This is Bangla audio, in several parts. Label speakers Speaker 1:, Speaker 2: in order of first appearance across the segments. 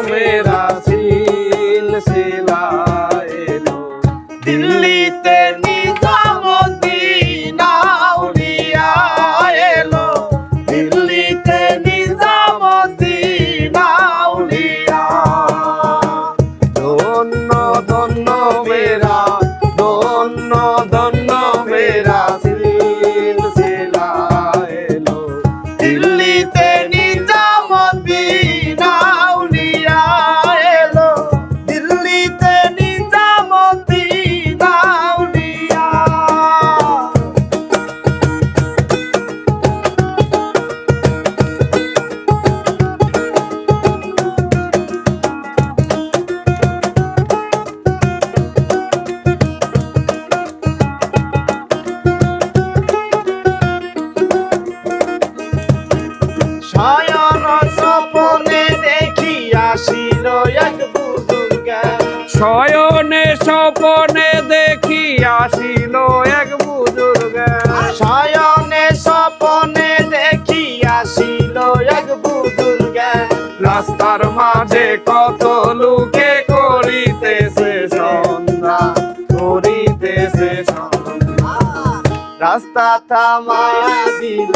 Speaker 1: মেরা সিলসিলা এলো দিল্লিতে নিজামুদ্দিন আউলিয়া এলো দিল্লিতে নিজামুদ্দিন আউলিয়া ধন্য ধন্য মেরা ধন্য ধন্য মেরা সিলসিলা এলো দিল্লিতে নিজামুদ্দিন আউলিয়া এলো দিল্লিতে নিজামুদ্দিন আউলিয়া শয়ন স্বপনে দেখি আসিল এক বুজুর্গ
Speaker 2: শয়নে স্বপনে দেখি আসিল এক বুজুর্গ
Speaker 1: শয়নে স্বপনে দেখি আসিল এক বুজুর্গ
Speaker 2: রাস্তার মাঝে কত লোকে করিতেছে সন্ধ্যা করিতেছে সন্ধ্যা
Speaker 1: রাস্তা থামায়া দিল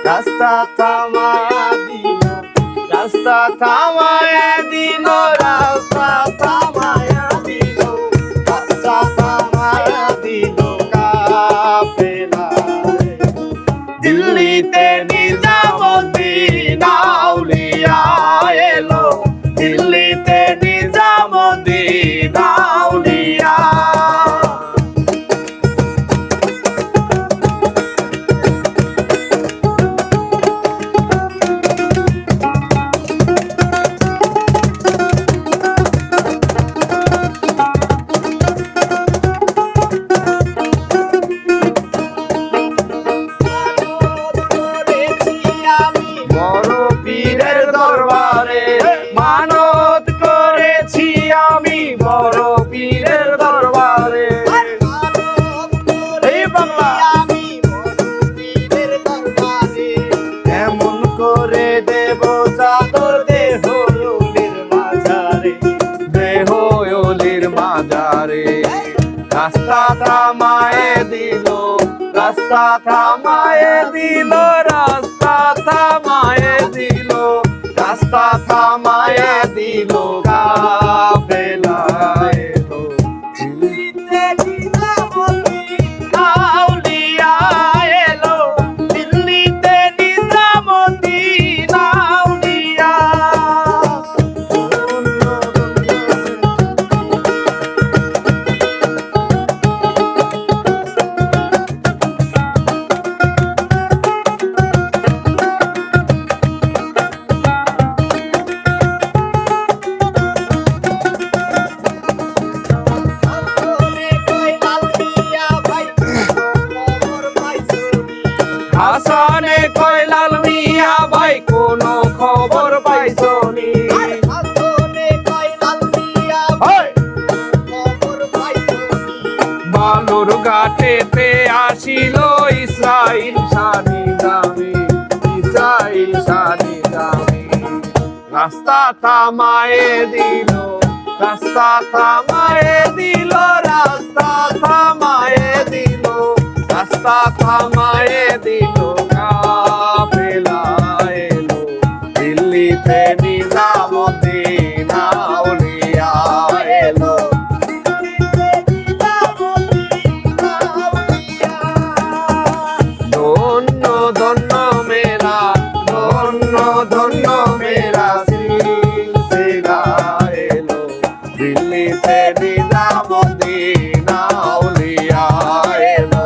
Speaker 1: রাস্তা থামায়া দিল রাস্তা থামায়া দিল রাস্তা থামায়া দিল রাস্তা থামায়া দিল কাফেলা দিল্লিতে নিজামুদ্দিন আউলিয়া এলো দিল্লিতে নিজামুদ্দিন আউলিয়া বড় পীরের দরবারে
Speaker 2: মানত করেছি আমি বড় পীরের দরবারে
Speaker 1: এই বাংলা এমন করে দেব চাদর দেহ ওলির মাঝারে
Speaker 2: দেহ ওলির মাজারে রাস্তা থামায়ে দিল রাস্তা থামায়ে দিল রাস্তা থামায়ে দিল রাস্তা থামায়ে দিল কাফেলা এলো
Speaker 1: দিল্লিতে নিজামুদ্দিন আউলিয়া এলো দিল্লিতে নিজামুদ্দিন আউলিয়া
Speaker 2: হাসানে কয় লাল মিয়া ভাই কোনো খবর পাইছনি বালুর ঘাটেতে আসিল ইসরাইল শানি দামি ইসরাইল শানি দামি রাস্তা থামায়ে দিল রাস্তা থামায়ে দিল রাস্তা থামায়ে দিল রাস্তা থামায়ে দিল কাফেলা এলো দিল্লিতে নিজামুদ্দিন আউলিয়া এলো ধন্য ধন্য মেরা ধন্য ধন্য মেরা সিলসিলা এলো দিল্লিতে নিজামুদ্দিন আউলিয়া এলো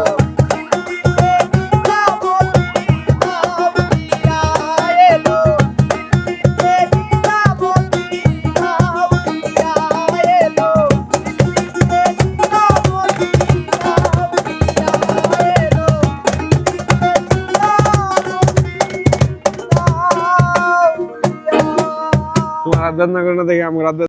Speaker 2: তোমার রাত না করে দেখে আমার রাত